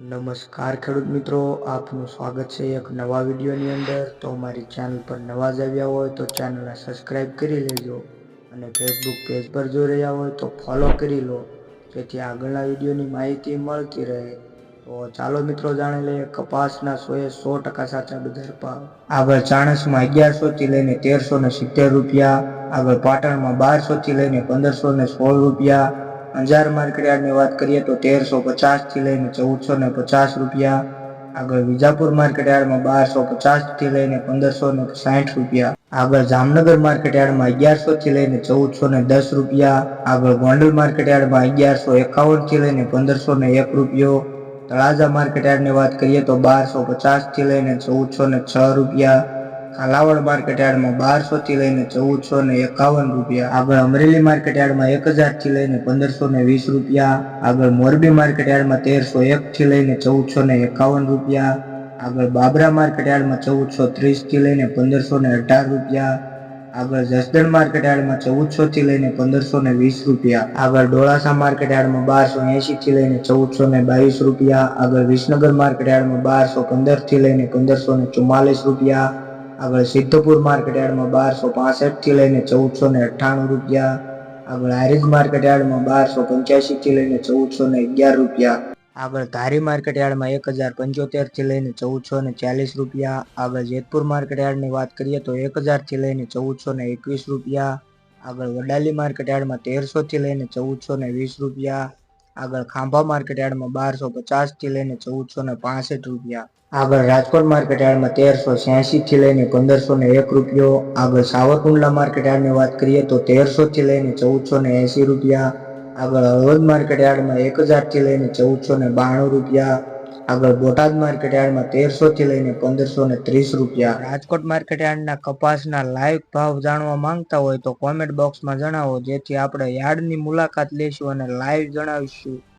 નમસ્કાર ખેડૂત મિત્રો, આપનું સ્વાગત છે એક નવા વિડીયોની અંદર। તો અમારી ચેનલ પર નવા જ આવ્યા હોય તો ચેનલને સબસ્ક્રાઈબ કરી લેજો અને ફેસબુક પેજ પર જોઈ રહ્યા હોય તો ફોલો કરી લો, જેથી આગળના વિડીયોની માહિતી મળતી રહે। તો ચાલો મિત્રો જાણી લઈએ કપાસના 100% સાચા બજાર ભાવ। આગળ ચાણસમાં 1100 થી લઈને 1370 રૂપિયા, આગળ પાટણમાં 1200 થી લઈને 1516 રૂપિયા, અંજાર માર્કેટયાર્ડની વાત કરીએ તો 1350 થી લઈને 1450 રૂપિયા, આગળ વિજાપુર માર્કેટયાર્ડમાં 1250 થી લઈને 1560 રૂપિયા, આગળ જામનગર માર્કેટયાર્ડમાં 1100 થી લઈને 1410 રૂપિયા, આગળ ગોંડલ માર્કેટયાર્ડમાં 1151 થી લઈને 1501 રૂપિયો, તળાજા માર્કેટયાર્ડની વાત કરીએ તો 1250 થી લઈને 1406 રૂપિયા, કાલાવડ માર્કેટયાર્ડમાં 1200 થી લઈને 1451 રૂપિયા, આગળ અમરેલી માર્કેટયાર્ડમાં 1000 થી લઈને 1520 રૂપિયા, આગળ મોરબી માર્કેટયાર્ડમાં 1301 થી લઈને 1451 રૂપિયા, આગળ બાબરા માર્કેટયાર્ડમાં 1430 થી લઈને 1518 રૂપિયા, આગળ જસદણ માર્કેટયાર્ડમાં 1400 થી લઈને 1520 રૂપિયા, આગળ ડોળાસા માર્કેટયાર્ડમાં 1280 થી લઈને 1422 રૂપિયા, આગળ વિસનગર માર્કેટયાર્ડમાં 1215 થી લઈને 1544 રૂપિયા, આગળ સિદ્ધપુર માર્કેટયાર્ડમાં 1265 થી લઈને 1498 રૂપિયા, આગળ હારીજ માર્કેટયાર્ડમાં 1285 થી લઈને 1411 રૂપિયા, આગળ ધારી માર્કેટયાર્ડમાં 1075 થી લઈને 1440 રૂપિયા, આગળ જેતપુર માર્કેટયાર્ડની વાત કરીએ તો 1000 થી લઈને 1421 રૂપિયા, આગળ વડાલી માર્કેટયાર્ડમાં 1300 થી લઈને 1420 રૂપિયા, આગળ ખાંભા માર્કેટયાર્ડમાં 1250 થી લઈને 1465 રૂપિયા, આગળ રાજકોટ માર્કેટયાર્ડમાં 1386 થી લઈને 1501 રૂપિયો, આગળ સાવરકુંડલા માર્કેટયાર્ડની વાત કરીએ તો 1300 થી લઈને 1480 રૂપિયા, આગળ હળવદ માર્કેટયાર્ડમાં 1000 થી લઈને 1492 રૂપિયા, આગળ બોટાદ માર્કેટયાર્ડમાં 1300 થી લઈને 1530 રૂપિયા। રાજકોટ માર્કેટયાર્ડના કપાસના લાઈવ ભાવ જાણવા માંગતા હોય તો કોમેન્ટ બોક્સમાં જણાવો, જેથી આપણે યાર્ડની મુલાકાત લઈશું અને લાઈવ જણાવીશું।